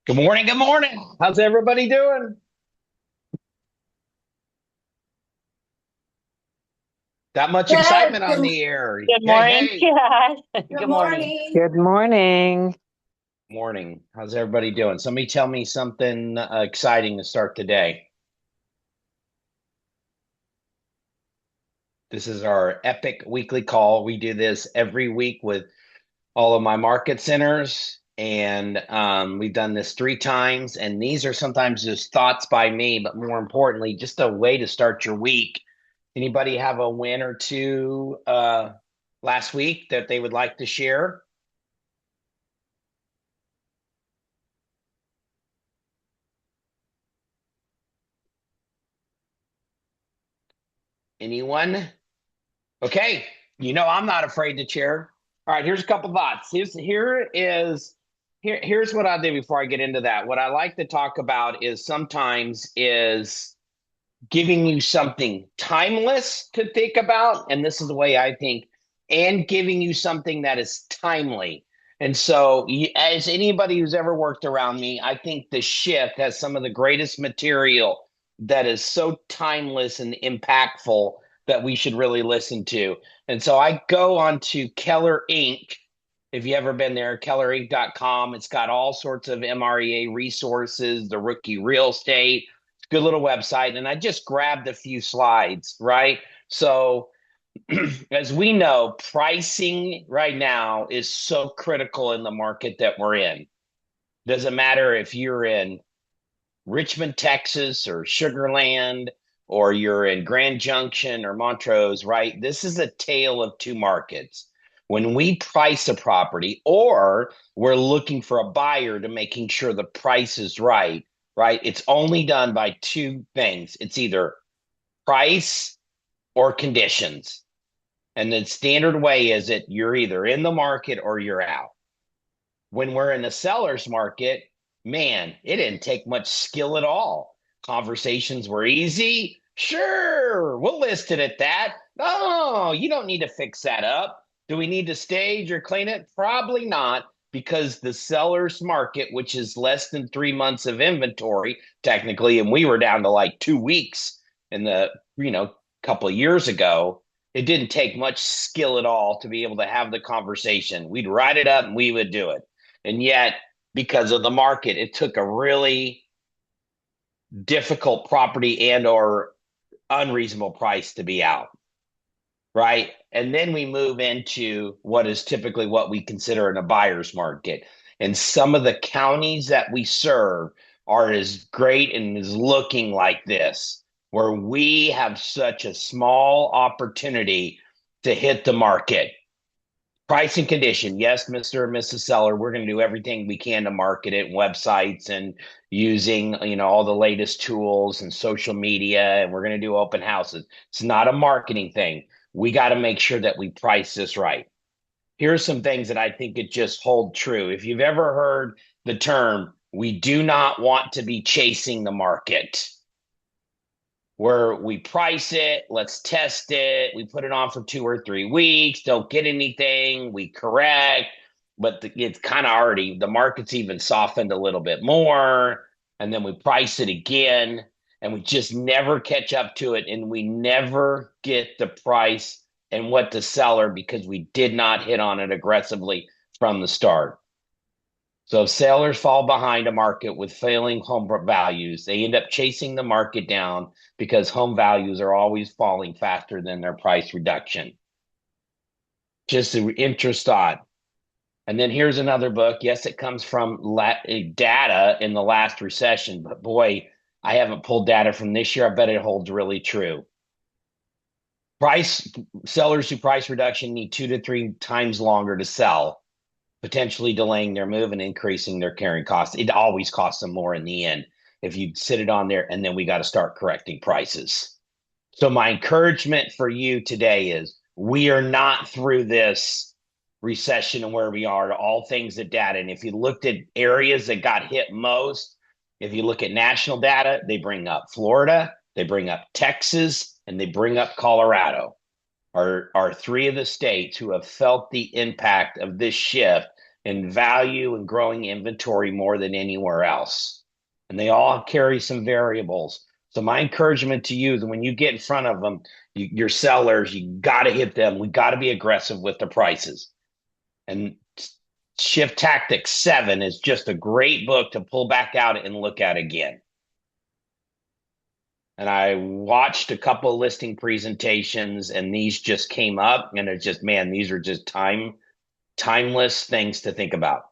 Good morning. Good morning. How's everybody doing? That much Good. excitement on the air. Good Hey, morning. hey. Yeah. Good Good morning. morning. Good morning. Morning. How's everybody doing? Somebody tell me something exciting to start the day. This is our epic weekly call. We do this every week with all of my market centers, and we've done this 3 times. And these are sometimes just thoughts by me, but more importantly, just a way to start your week. Anybody have a win or two last week that they would like to share? Anyone? Okay. I'm not afraid to share. All right, here's a couple thoughts. Here's what I'll do before I get into that. What I like to talk about is sometimes is giving you something timeless to think about, and this is the way I think, and giving you something that is timely. And so, as anybody who's ever worked around me, I think the shift has some of the greatest material that is so timeless and impactful that we should really listen to. And so I go on to Keller Inc. If you ever been there, kellerinc.com, it's got all sorts of MREA resources, the rookie real estate, good little website. And I just grabbed a few slides, right? So, as we know, pricing right now is so critical in the market that we're in. Doesn't matter if you're in Richmond, Texas, or Sugar Land, or you're in Grand Junction or Montrose, right? This is a tale of two markets. When we price a property, or we're looking for a buyer to making sure the price is right? It's only done by two things. It's either price or conditions. And the standard way is that you're either in the market or you're out. When we're in the seller's market, man, it didn't take much skill at all. Conversations were easy. Sure, we'll list it at that. No, you don't need to fix that up. Do we need to stage or clean it? Probably not, because the seller's market, which is less than 3 months of inventory, technically, and we were down to like 2 weeks in the, couple of years ago, it didn't take much skill at all to be able to have the conversation. We'd write it up and we would do it. And yet, because of the market, it took a really difficult property and or unreasonable price to be out, right? And then we move into what is typically what we consider in a buyer's market. And some of the counties that we serve are as great and is looking like this, where we have such a small opportunity to hit the market. Price and condition. Yes, Mr. and Mrs. Seller, we're going to do everything we can to market it, websites and using, all the latest tools and social media, and we're going to do open houses. It's not a marketing thing. We got to make sure that we price this right. Here's some things that I think it just hold true. If you've ever heard the term, we do not want to be chasing the market where we price it, let's test it, we put it on for 2 or 3 weeks, don't get anything, we correct, but it's kind of already, the market's even softened a little bit more, and then we price it again, and we just never catch up to it, and we never get the price and what the seller because we did not hit on it aggressively from the start. So if sellers fall behind a market with failing home values, they end up chasing the market down because home values are always falling faster than their price reduction. Just an interest thought. And then here's another book. Yes, it comes from data in the last recession, but boy, I haven't pulled data from this year. I bet it holds really true. Price sellers who price reduction need 2 to 3 times longer to sell, potentially delaying their move and increasing their carrying costs. It always costs them more in the end if you sit it on there, and then we got to start correcting prices. So my encouragement for you today is we are not through this recession and where we are, all things that data. And if you looked at areas that got hit most, if you look at national data, they bring up Florida, they bring up Texas, and they bring up Colorado are three of the states who have felt the impact of this shift in value and growing inventory more than anywhere else. And they all carry some variables. So my encouragement to you is when you get in front of them, your sellers, you got to hit them. We got to be aggressive with the prices. And Shift Tactics 7 is just a great book to pull back out and look at again. And I watched a couple of listing presentations and these just came up and it's just, man, these are just timeless things to think about.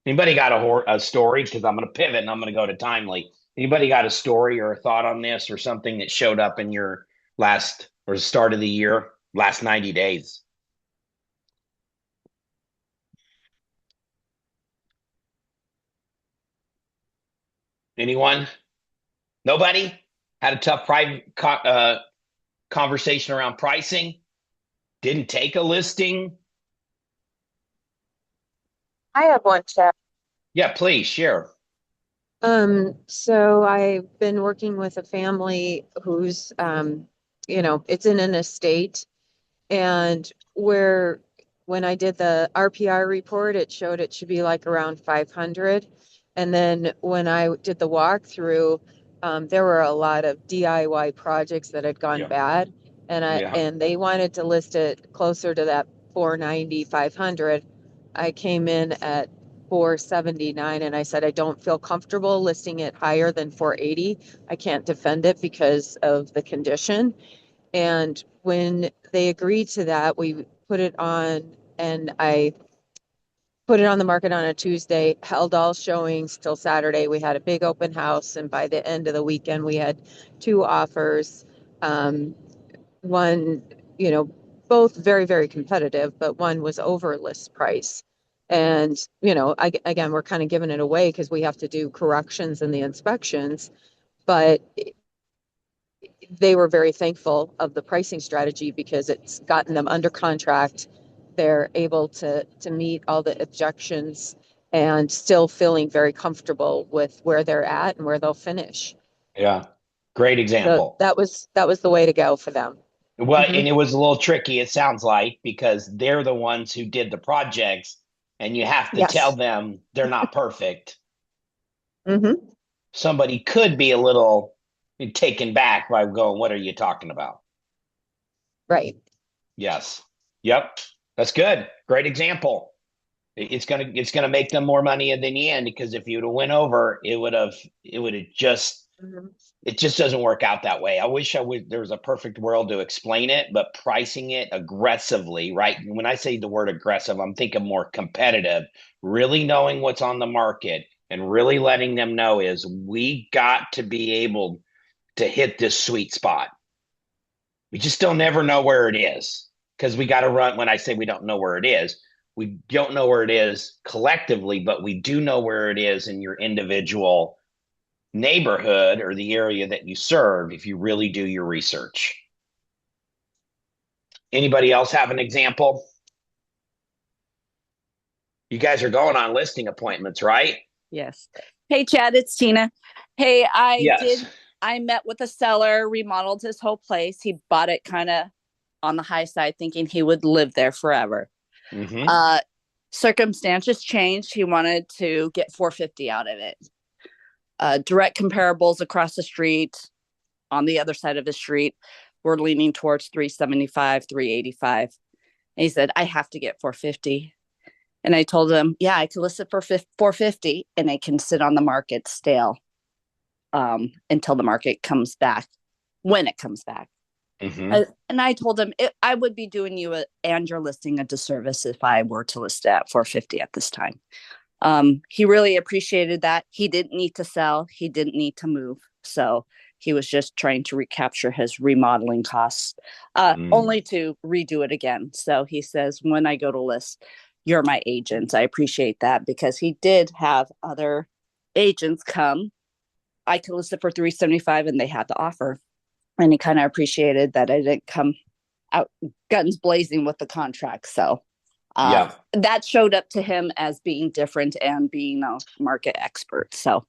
Anybody got a story? Because I'm going to pivot and I'm going to go to Timely. Anybody got a story or a thought on this or something that showed up in your last or start of the year, last 90 days? Anyone? Nobody? Had a tough private conversation around pricing? Didn't take a listing? I have one chat. Yeah, please share. So I've been working with a family who's, it's in an estate, and where when I did the RPR report, it showed it should be like around 500. And then when I did the walkthrough, there were a lot of DIY projects that had gone Yeah. bad, Yeah. and they wanted to list it closer to that 490, 500. I came in at 479 and I said, I don't feel comfortable listing it higher than 480. I can't defend it because of the condition. And when they agreed to that, we put it on and I put it on the market on a Tuesday, held all showings till Saturday. We had a big open house. And by the end of the weekend, we had two offers. One, you know, both very, very competitive, but one was over list price. And, again, we're kind of giving it away because we have to do corrections in the inspections, but they were very thankful of the pricing strategy because it's gotten them under contract. They're able to meet all the objections and still feeling very comfortable with where they're at and where they'll finish. Yeah. Great So example. that was the way to go for them. Well, Hmm. and it was a little tricky, it sounds like, because they're the ones who did the projects, and you have to tell Yes. them they're not perfect. Hmm. Somebody could be a little taken back by going, "What are you talking about?" Right. Yes. Yep. That's good. Great example. It's gonna make them more money in the end because if you'd have went over, it would have just Mhm. it just doesn't work out that way. I wish there was a perfect world to explain it, but pricing it aggressively, right? When I say the word aggressive, I'm thinking more competitive, really knowing what's on the market and really letting them know is we got to be able to hit this sweet spot. We just don't ever know where it is because we got to run. When I say we don't know where it is, we don't know where it is collectively, but we do know where it is in your individual neighborhood or the area that you serve if you really do your research. Anybody else have an example? You guys are going on listing appointments, right? Yes. Hey, Chad, it's Tina. Hey, I Yes. did. I met with a seller, remodeled his whole place. He bought it kind of on the high side, thinking he would live there forever. Mm-hmm. Uh, Circumstances changed. He wanted to get 450 out of it. Direct comparables across the street, on the other side of the street, were leaning towards 375, 385. And he said, I have to get 450. And I told him, yeah, I could list it for 450 and it can sit on the market stale until the market comes back, when it comes back. Mm-hmm. And I told him I would be doing you and your listing a disservice if I were to list it at 450 at this time. He really appreciated that. He didn't need to sell. He didn't need to move. So he was just trying to recapture his remodeling costs, Mm. only to redo it again. So he says, when I go to list, you're my agent. I appreciate that because he did have other agents come. I could list it for 375 and they had the offer. And he kind of appreciated that I didn't come out guns blazing with the contract. So Yeah. that showed up to him as being different and being a market expert. So,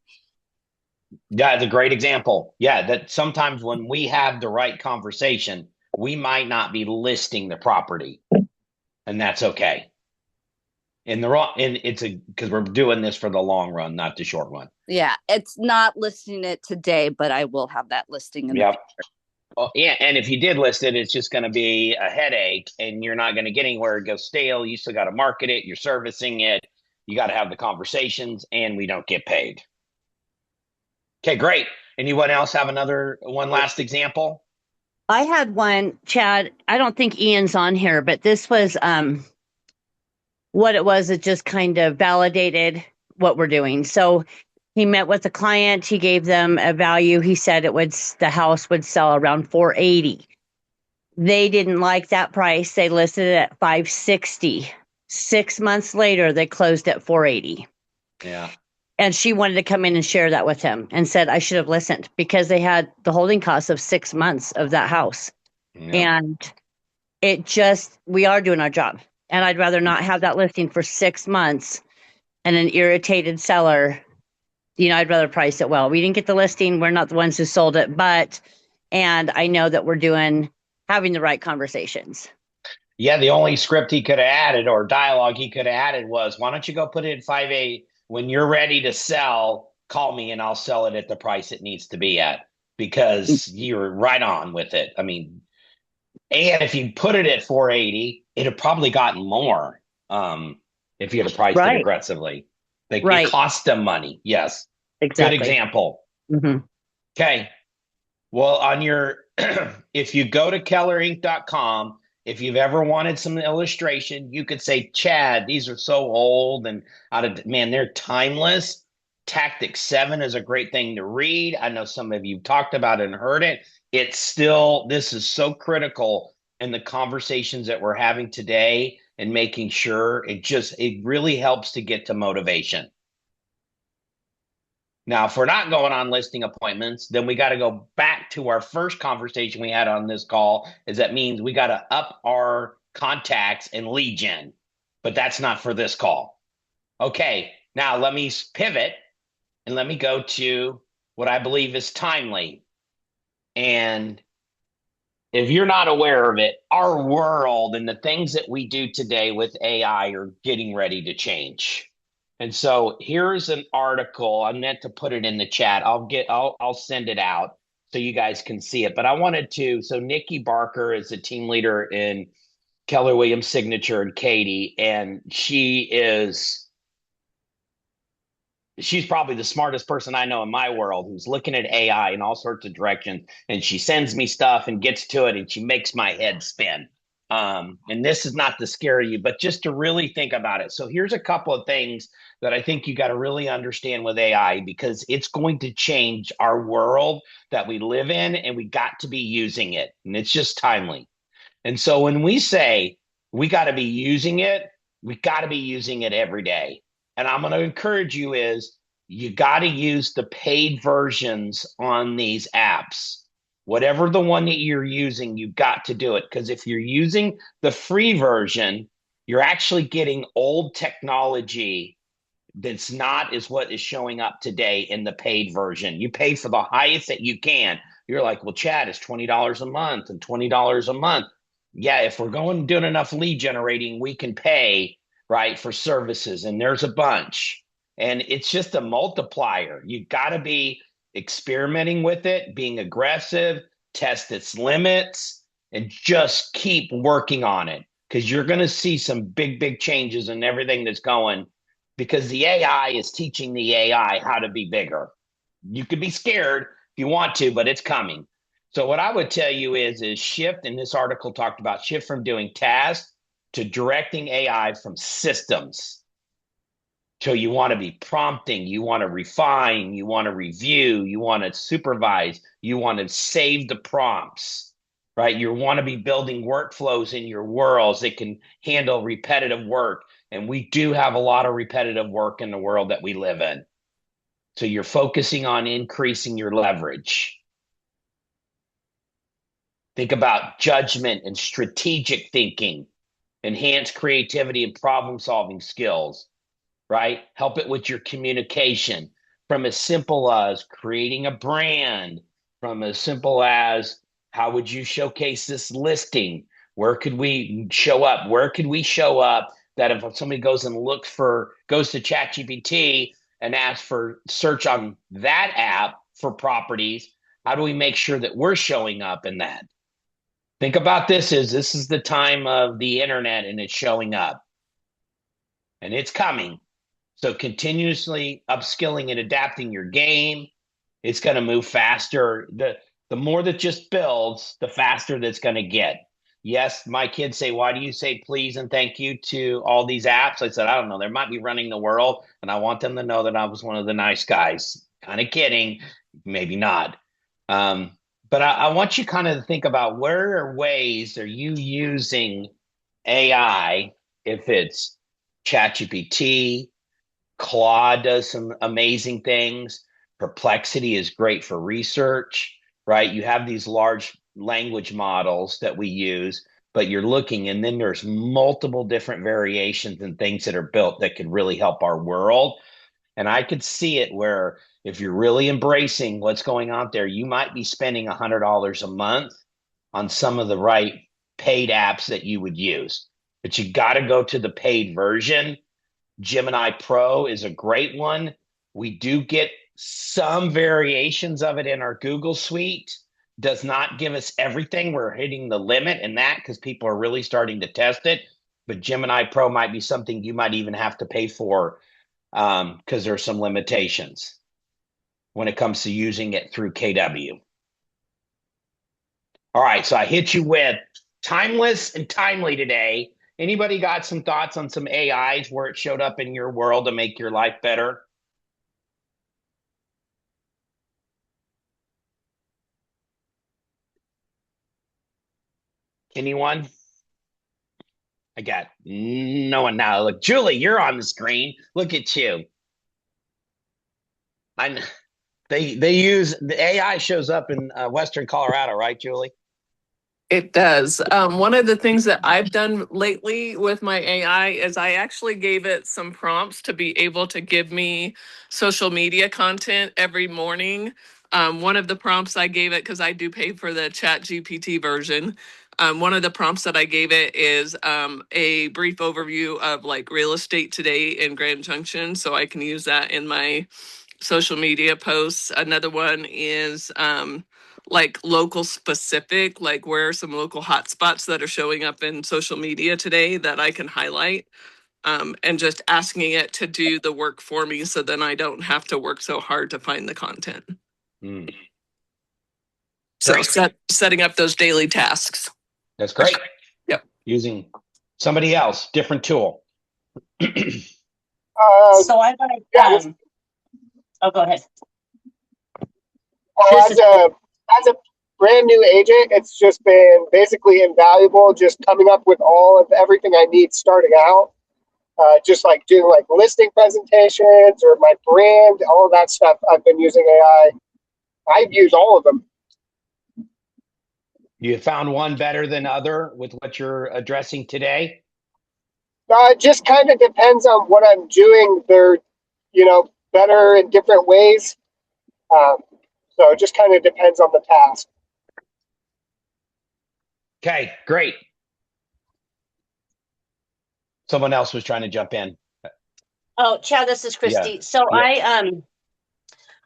Yeah, it's a great example. Yeah, that sometimes when we have the right conversation, we might not be listing the property, and that's okay. in the wrong, and it's because we're doing this for the long run, not the short run. Yeah, it's not listing it today, but I will have that listing in the Yep. future. Oh, yeah, and if you did list it, it's just going to be a headache, and you're not going to get anywhere. It goes stale. You still got to market it. You're servicing it. You got to have the conversations, and we don't get paid. Okay, great. Anyone else have one last example? I had one, Chad. I don't think Ian's on here, but this was what it was. It just kind of validated what we're doing. So he met with the client. He gave them a value. He said the house would sell around 480. They didn't like that price. They listed it at 560. 6 months later, they closed at 480. Yeah. And she wanted to come in and share that with him and said, I should have listened, because they had the holding costs of 6 months of that house. Yeah. And we are doing our job. And I'd rather not have that listing for 6 months and an irritated seller. I'd rather price it well. We didn't get the listing. We're not the ones who sold it, and I know that we're having the right conversations. Yeah, the only script he could have added or dialogue he could have added was, why don't you go put it in 5.8? When you're ready to sell, call me and I'll sell it at the price it needs to be at, because you're right on with it. I mean, and if you put it at 480, it'd have probably gotten more if you had priced it aggressively. It cost them money. Yes. Exactly. Good example. Mm-hmm. Okay. Well, if you go to kellerinc.com, if you've ever wanted some illustration, you could say, Chad, these are so old and they're timeless. Tactic 7 is a great thing to read. I know some of you talked about it and heard it. This is so critical in the conversations that we're having today, and making sure it really helps to get to motivation. Now, if we're not going on listing appointments, then we got to go back to our first conversation we had on this call. That means we got to up our contacts and lead gen, but that's not for this call. Okay, now let me pivot and let me go to what I believe is timely. And if you're not aware of it, our world and the things that we do today with AI are getting ready to change. And so here's an article. I meant to put it in the chat. I'll send it out so you guys can see it. But I wanted to. So Nikki Barker is a team leader in Keller Williams Signature and Katie, and she's probably the smartest person I know in my world, who's looking at AI in all sorts of directions. And she sends me stuff and gets to it, and she makes my head spin. And this is not to scare you, but just to really think about it. So here's a couple of things that I think you got to really understand with AI, because it's going to change our world that we live in, and we got to be using it, and it's just timely. And so when we say we got to be using it, we got to be using it every day. And I'm going to encourage you you got to use the paid versions on these apps. Whatever the one that you're using, you got to do it. Because if you're using the free version, you're actually getting old technology that's not is what is showing up today in the paid version. You pay for the highest that you can. You're like, well, Chad, it's $20 a month and $20 a month. Yeah, if we're doing enough lead generating, we can pay, right, for services. And there's a bunch. And it's just a multiplier. You got to be experimenting with it, being aggressive, test its limits, and just keep working on it, because you're going to see some big, big changes in everything that's going, because the AI is teaching the AI how to be bigger. You could be scared if you want to, but it's coming. So what I would tell you is shift, and this article talked about shift from doing tasks to directing AI from systems. So you want to be prompting, you want to refine, you want to review, you want to supervise, you want to save the prompts, right? You want to be building workflows in your worlds that can handle repetitive work. And we do have a lot of repetitive work in the world that we live in. So you're focusing on increasing your leverage. Think about judgment and strategic thinking, enhance creativity and problem-solving skills. Right? Help it with your communication, from as simple as creating a brand, from as simple as how would you showcase this listing? Where could we show up? Where could we show up that if somebody goes to ChatGPT and asks for search on that app for properties, how do we make sure that we're showing up in that? Think about this is the time of the internet and it's showing up and it's coming. So continuously upskilling and adapting your game, it's going to move faster. The more that just builds, the faster that's going to get. Yes, my kids say, why do you say please and thank you to all these apps? I said, I don't know. They might be running the world, and I want them to know that I was one of the nice guys. Kind of kidding, maybe not. But I want you kind of to think about where are ways are you using AI, if it's ChatGPT, Claude does some amazing things. Perplexity is great for research, right? You have these large language models that we use, but you're looking, and then there's multiple different variations and things that are built that could really help our world. And I could see it where if you're really embracing what's going on there, you might be spending $100 a month on some of the right paid apps that you would use. But you got to go to the paid version. Gemini Pro is a great one. We do get some variations of it in our Google Suite. Does not give us everything. We're hitting the limit in that because people are really starting to test it. But Gemini Pro might be something you might even have to pay for because there's some limitations when it comes to using it through KW. All right, so I hit you with timeless and timely today. Anybody got some thoughts on some AIs where it showed up in your world to make your life better? Anyone? I got no one now. Look, Julie, you're on the screen. Look at you. They use the AI shows up in Western Colorado, right, Julie? It does. One of the things that I've done lately with my AI is I actually gave it some prompts to be able to give me social media content every morning. One of the prompts I gave it, because I do pay for the Chat GPT version, one of the prompts that I gave it is a brief overview of like real estate today in Grand Junction. So I can use that in my social media posts. Another one is like local specific, like where are some local hotspots that are showing up in social media today that I can highlight, and just asking it to do the work for me so then I don't have to work so hard to find the content. So setting up those daily tasks. That's great. Yep. Using somebody else, different tool. So I want to. Oh, go ahead. Well, as a brand new agent, it's just been basically invaluable. Just coming up with all of everything I need starting out, just like doing like listing presentations or my brand, all of that stuff. I've been using AI. I've used all of them. You found one better than other with what you're addressing today? It just kind of depends on what I'm doing. They're, better in different ways. So it just kind of depends on the task. Okay, great. Someone else was trying to jump in. Oh, Chad, this is Christy. Yeah. So yeah.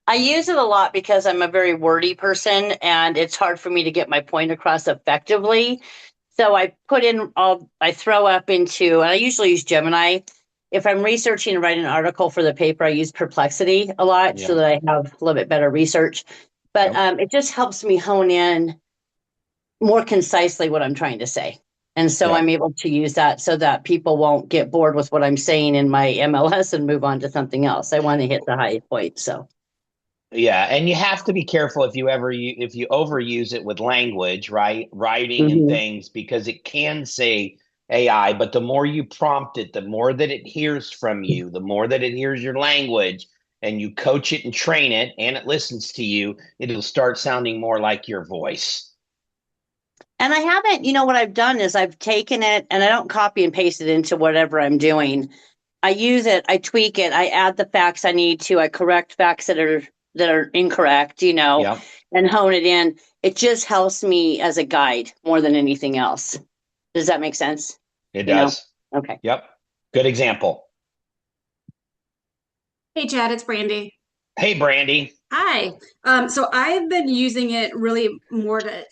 I use it a lot because I'm a very wordy person and it's hard for me to get my point across effectively. So I throw up into, and I usually use Gemini. If I'm researching and writing an article for the paper, I use Perplexity a lot so that I have a little bit better research. But it just helps me hone in more concisely what I'm trying to say. And so I'm able to use that so that people won't get bored with what I'm saying in my MLS and move on to something else. I want to hit the high point. So. Yeah, and you have to be careful if you overuse it with language, right? Writing and things, because it can say AI, but the more you prompt it, the more that it hears from you, the more that it hears your language, and you coach it and train it, and it listens to you, it'll start sounding more like your voice. And I haven't, what I've done is I've taken it and I don't copy and paste it into whatever I'm doing. I use it, I tweak it, I add the facts I need to, I correct facts that are incorrect, and hone it in. It just helps me as a guide more than anything else. Does that make sense? It does. Okay. Yep. Good example. Hey, Chad, it's Brandy. Hey, Brandy. Hi. So I've been using it really more to,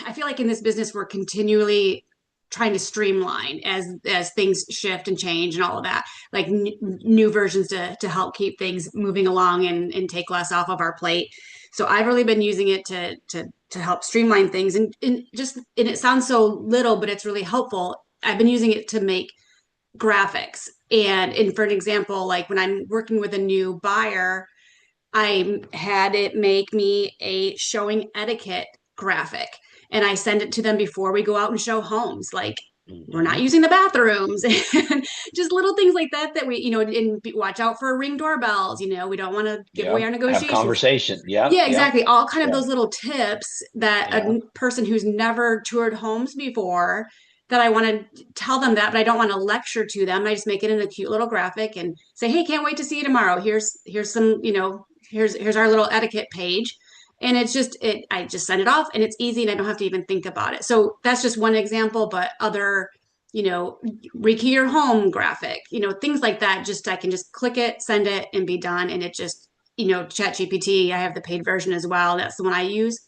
I feel like in this business, we're continually trying to streamline as things shift and change and all of that, like new versions to help keep things moving along and take less off of our plate. So I've really been using it to help streamline things and it sounds so little, but it's really helpful. I've been using it to make graphics. And for an example, like when I'm working with a new buyer, I had it make me a showing etiquette graphic and I send it to them before we go out and show homes. Like, we're not using the bathrooms and just little things like that that we, and watch out for ring doorbells. We don't want to give away Yeah. our Have negotiations. conversation. Yeah. Yeah, Yeah. exactly. All kind of Yeah. those little tips that Yeah. a person who's never toured homes before, that I want to tell them that, but I don't want to lecture to them. I just make it in a cute little graphic and say, "Hey, can't wait to see you tomorrow. Here's some, here's our little etiquette page." And it's just I just send it off and it's easy and I don't have to even think about it. So that's just one example, but other, rekey your home graphic, things like that. Just I can just click it, send it, and be done. And it just, ChatGPT, I have the paid version as well. That's the one I use.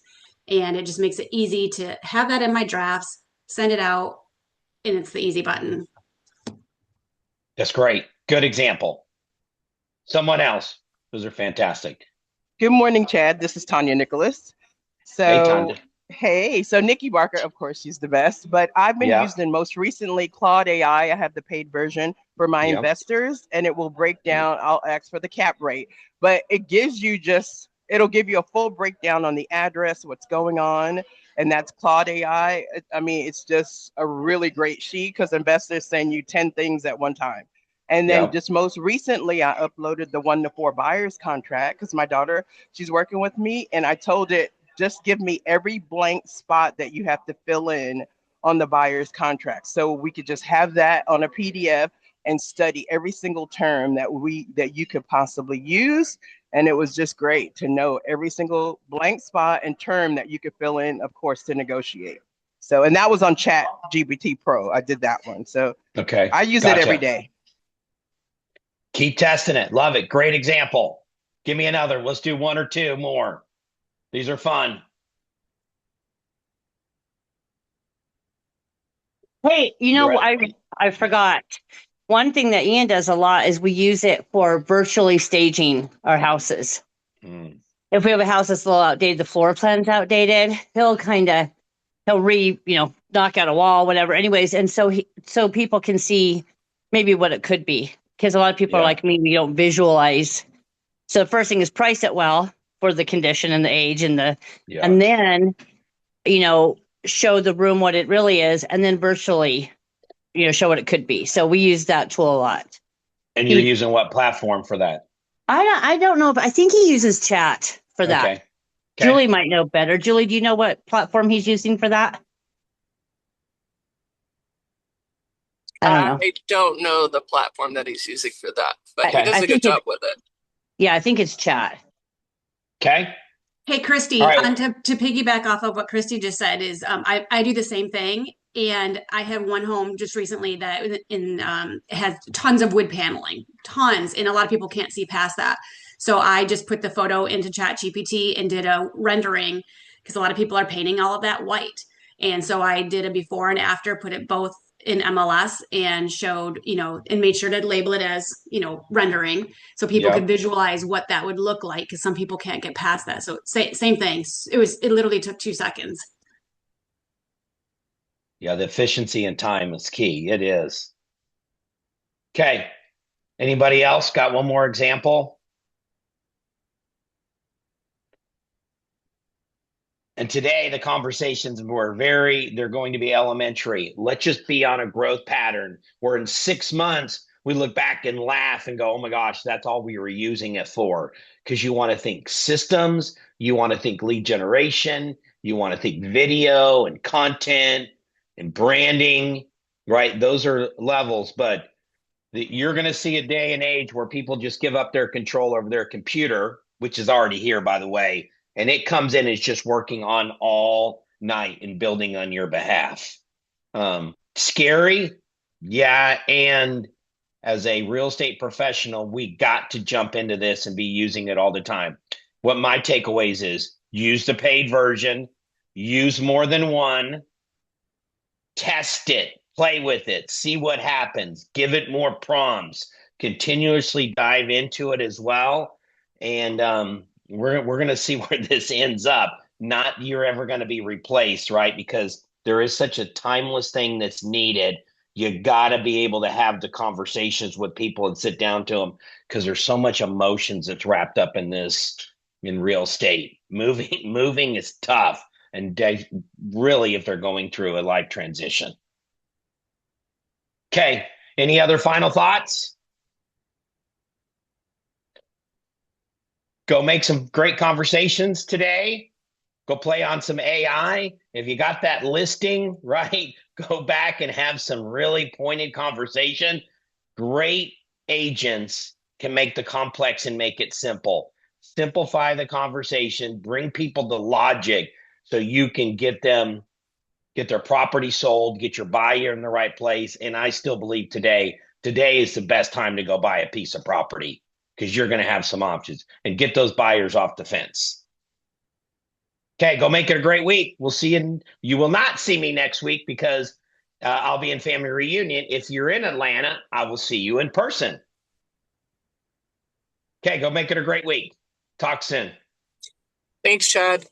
And it just makes it easy to have that in my drafts, send it out, and it's the easy button. That's great. Good example. Someone else. Those are fantastic. Good morning, Chad. This is Tanya Nicholas. Hey, Tanya. Hey, so Nikki Barker, of course, she's the best, but I've been using most recently Claude AI. I have the paid version for my investors, and it will break down. I'll ask for the cap rate, but it gives you it'll give you a full breakdown on the address, what's going on, and that's Claude AI. I mean, it's just a really great sheet because investors send you 10 things at one time. And then just most recently, I uploaded the 1-to-4 buyer's contract because my daughter, she's working with me, and I told it, just give me every blank spot that you have to fill in on the buyer's contract. So we could just have that on a PDF and study every single term that you could possibly use. And it was just great to know every single blank spot and term that you could fill in, of course, to negotiate. So, and that was on Chat GPT Pro. I did that one. So I use it every day. Keep testing it. Love it. Great example. Give me another. Let's do one or two more. These are fun. Hey, I forgot. One thing that Ian does a lot is we use it for virtually staging our houses. If we have a house that's a little outdated, the floor plan's outdated, he'll knock out a wall, whatever. Anyways, and so people can see maybe what it could be. Because a lot of people are like me, we don't visualize. So the first thing is price it well for the condition and the age and and then, show the room what it really is, and then virtually, show what it could be. So we use that tool a lot. And you're using what platform for that? I don't know, but I think he uses Chat for that. Okay. Julie might know better. Julie, do you know what platform he's using for that? I don't know the platform that he's using for that, but he does a good job with it. Yeah, I think it's Chat. Okay. Hey, Christy, to piggyback off of what Christy just said is I do the same thing. And I had one home just recently that has tons of wood paneling, tons. And a lot of people can't see past that. So I just put the photo into ChatGPT and did a rendering because a lot of people are painting all of that white. And so I did a before and after, put it both in MLS and showed, and made sure to label it as, rendering so people could visualize what that would look like because some people can't get past that. So same thing. It literally took 2 seconds. Yeah, the efficiency and time is key. It is. Okay. Anybody else got one more example? And today the conversations they're going to be elementary. Let's just be on a growth pattern where in 6 months, we look back and laugh and go, oh my gosh, that's all we were using it for. Because you want to think systems, you want to think lead generation, you want to think video and content and branding, right? Those are levels, but you're going to see a day and age where people just give up their control over their computer, which is already here, by the way. And it comes in, it's just working on all night and building on your behalf. Scary. Yeah. And as a real estate professional, we got to jump into this and be using it all the time. What my takeaways is use the paid version, use more than one, test it, play with it, see what happens, give it more prompts, continuously dive into it as well. And we're going to see where this ends up. Not you're ever going to be replaced, right? Because there is such a timeless thing that's needed. You got to be able to have the conversations with people and sit down to them, because there's so much emotions that's wrapped up in this, in real estate. Moving is tough, and really if they're going through a life transition. Okay, any other final thoughts? Go make some great conversations today. Go play on some AI. If you got that listing, right, go back and have some really pointed conversation. Great agents can make the complex and make it simple. Simplify the conversation, bring people to logic so you can get their property sold, get your buyer in the right place. And I still believe today is the best time to go buy a piece of property, because you're going to have some options and get those buyers off the fence. Okay, go make it a great week. We'll see you. You will not see me next week because I'll be in family reunion. If you're in Atlanta, I will see you in person. Okay, go make it a great week. Talk soon. Thanks, Chad.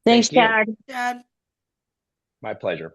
Thanks, Thank you. Chad. Chad. My pleasure.